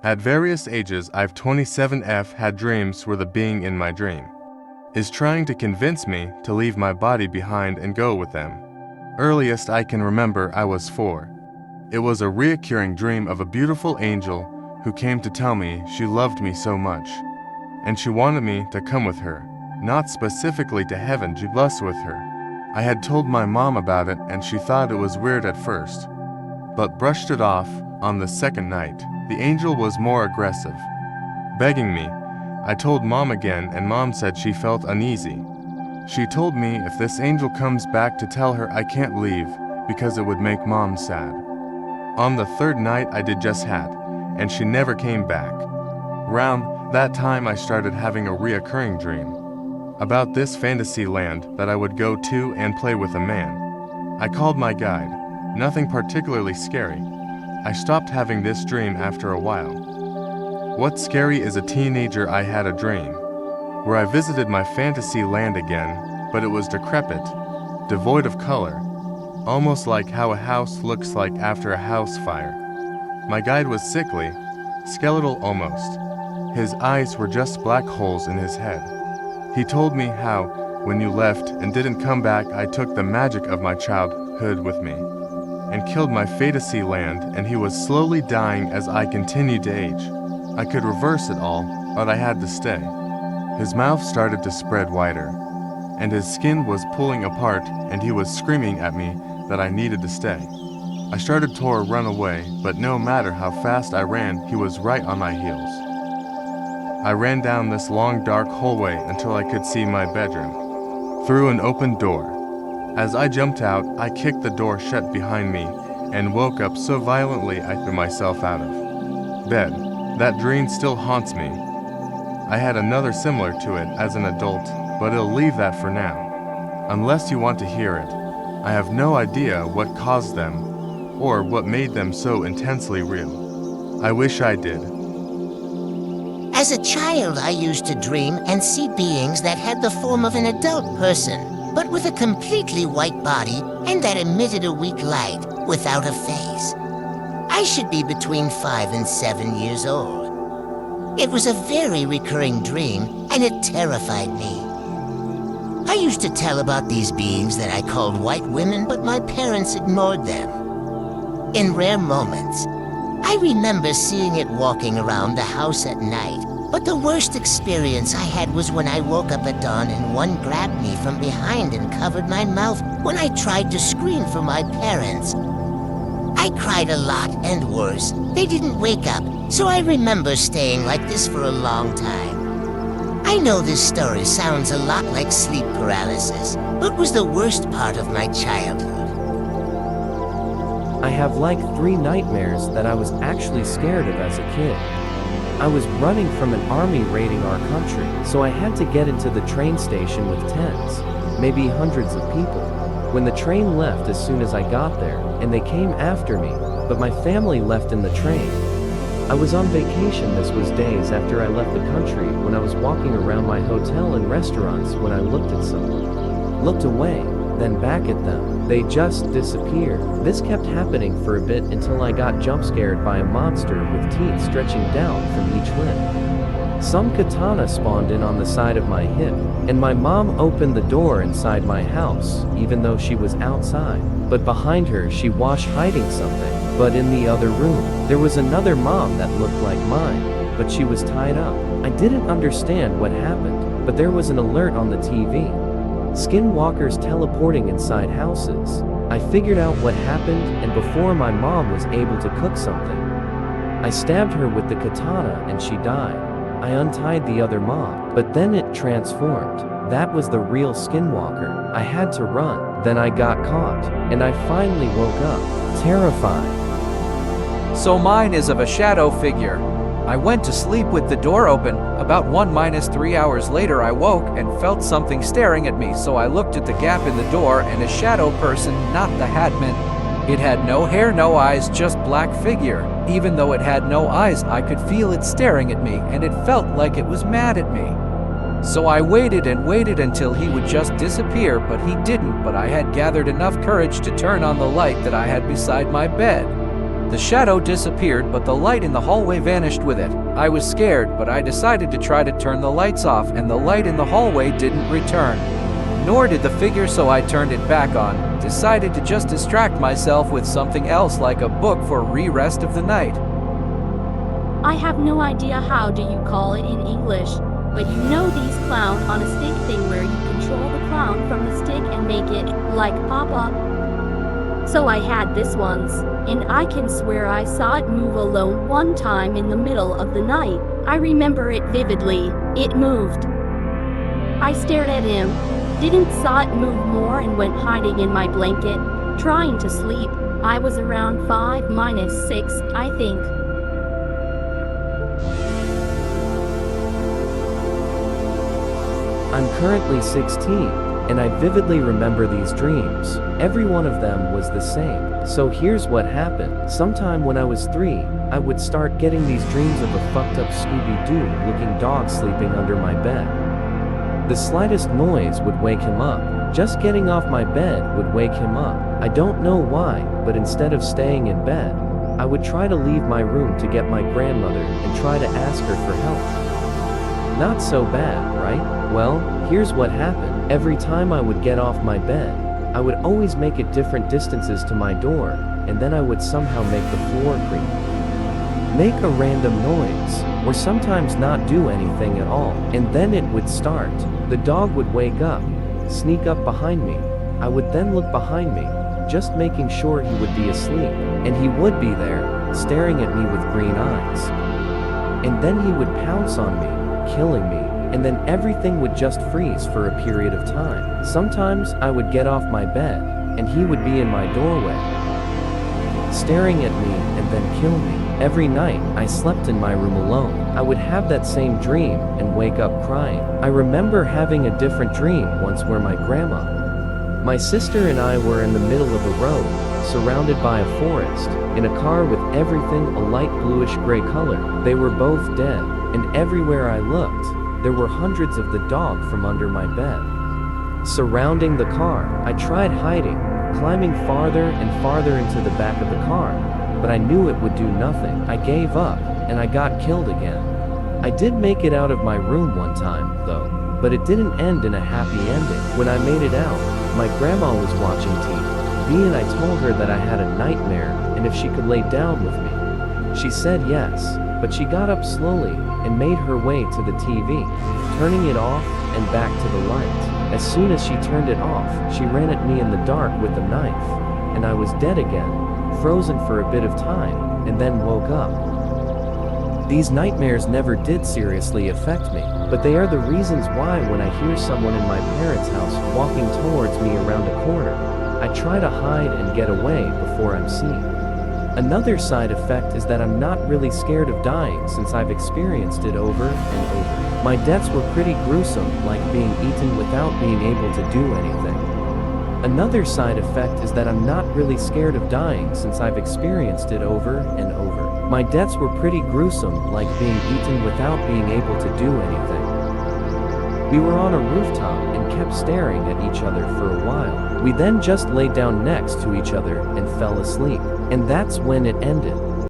At various ages, I've 27F had dreams where the being in my dream is trying to convince me to leave my body behind and go with them. Earliest I can remember, I was 4. It was a reoccurring dream of a beautiful angel who came to tell me she loved me so much, and she wanted me to come with her, not specifically to heaven, just with her. I had told my mom about it and she thought it was weird at first, but brushed it off. On the second night, the angel was more aggressive, begging me. I told mom again and mom said she felt uneasy. She told me if this angel comes back to tell her I can't leave because it would make mom sad. On the third night I did just that, and she never came back. Round that time I started having a reoccurring dream about this fantasy land that I would go to and play with a man. I called my guide. Nothing particularly scary. I stopped having this dream after a while. What's scary is a teenager I had a dream where I visited my fantasy land again, but it was decrepit, devoid of color, almost like how a house looks like after a house fire. My guide was sickly, skeletal almost. His eyes were just black holes in his head. He told me how, when you left and didn't come back, I took the magic of my childhood with me and killed my fantasy land, and he was slowly dying as I continued to age. I could reverse it all, but I had to stay. His mouth started to spread wider, and his skin was pulling apart, and he was screaming at me that I needed to stay. I started to run away, but no matter how fast I ran, he was right on my heels. I ran down this long dark hallway until I could see my bedroom through an open door. As I jumped out, I kicked the door shut behind me and woke up so violently I threw myself out of bed. That dream still haunts me. I had another similar to it as an adult, but I'll leave that for now. Unless you want to hear it. I have no idea what caused them or what made them so intensely real. I wish I did. As a child, I used to dream and see beings that had the form of an adult person, but with a completely white body and that emitted a weak light without a face. I should be between 5 and 7 years old. It was a very recurring dream, and it terrified me. I used to tell about these beings that I called white women, but my parents ignored them. In rare moments, I remember seeing it walking around the house at night, but the worst experience I had was when I woke up at dawn and one grabbed me from behind and covered my mouth when I tried to scream for my parents. I cried a lot, and worse, they didn't wake up, so I remember staying like this for a long time. I know this story sounds a lot like sleep paralysis, but was the worst part of my childhood. I have like 3 nightmares that I was actually scared of as a kid. I was running from an army raiding our country, so I had to get into the train station with tens, maybe hundreds of people. When the train left as soon as I got there, and they came after me, but my family left in the train. I was on vacation. This was days after I left the country when I was walking around my hotel and restaurants when I looked at someone. Looked away, then back at them. They just disappeared. This kept happening for a bit until I got jump scared by a monster with teeth stretching down from each limb. Some katana spawned in on the side of my hip, and my mom opened the door inside my house, even though she was outside. But behind her she was hiding something. But in the other room, there was another mom that looked like mine, but she was tied up. I didn't understand what happened, but there was an alert on the TV. Skinwalkers teleporting inside houses. I figured out what happened, and before my mom was able to cook something, I stabbed her with the katana and she died. I untied the other mom, but then it transformed. That was the real Skinwalker. I had to run, then I got caught, and I finally woke up, terrified. So mine is of a shadow figure. I went to sleep with the door open. About 1-3 hours later I woke and felt something staring at me, so I looked at the gap in the door and a shadow person, not the Hatman. It had no hair, no eyes, just black figure. Even though it had no eyes, I could feel it staring at me, and it felt like it was mad at me. So I waited and waited until he would just disappear, but he didn't. But I had gathered enough courage to turn on the light that I had beside my bed. The shadow disappeared, but the light in the hallway vanished with it. I was scared, but I decided to try to turn the lights off, and the light in the hallway didn't return. Nor did the figure, so I turned it back on, decided to just distract myself with something else like a book for rest of the night. I have no idea how do you call it in English, but you know these clown on a stick thing where you control the clown from the stick and make it like pop up. So I had this once, and I can swear I saw it move alone one time in the middle of the night. I remember it vividly. It moved. I stared at him, didn't saw it move more, and went hiding in my blanket, trying to sleep. I was around 5-6, I think. I'm currently 16, and I vividly remember these dreams. Every one of them was the same. So here's what happened. Sometime when I was 3, I would start getting these dreams of a fucked up Scooby-Doo looking dog sleeping under my bed. The slightest noise would wake him up. Just getting off my bed would wake him up. I don't know why, but instead of staying in bed, I would try to leave my room to get my grandmother and try to ask her for help. Not so bad, right? Well, here's what happened. Every time I would get off my bed, I would always make it different distances to my door, and then I would somehow make the floor creak. Make a random noise, or sometimes not do anything at all, and then it would start. The dog would wake up, sneak up behind me. I would then look behind me, just making sure he would be asleep, and he would be there, staring at me with green eyes. And then he would pounce on me, killing me, and then everything would just freeze for a period of time. Sometimes I would get off my bed, and he would be in my doorway, staring at me and then kill me. Every night, I slept in my room alone. I would have that same dream and wake up crying. I remember having a different dream once where my sister and I were in the middle of a road, surrounded by a forest, in a car with everything a light bluish-gray color. They were both dead, and everywhere I looked, there were hundreds of the dog from under my bed. Surrounding the car, I tried hiding, climbing farther and farther into the back of the car, but I knew it would do nothing. I gave up, and I got killed again. I did make it out of my room one time, though, but it didn't end in a happy ending. When I made it out, my grandma was watching TV, and I told her that I had a nightmare and if she could lay down with me. She said yes, but she got up slowly and made her way to the TV, turning it off and back to the light. As soon as she turned it off, she ran at me in the dark with a knife, and I was dead again, frozen for a bit of time, and then woke up. These nightmares never did seriously affect me, but they are the reasons why when I hear someone in my parents' house walking towards me around a corner, I try to hide and get away before I'm seen. Another side effect is that I'm not really scared of dying since I've experienced it over and over. My deaths were pretty gruesome, like being eaten without being able to do anything. Another side effect is that I'm not really scared of dying since I've experienced it over and over. My deaths were pretty gruesome, like being eaten without being able to do anything. We were on a rooftop and kept staring at each other for a while. We then just lay down next to each other and fell asleep. And that's when it ended.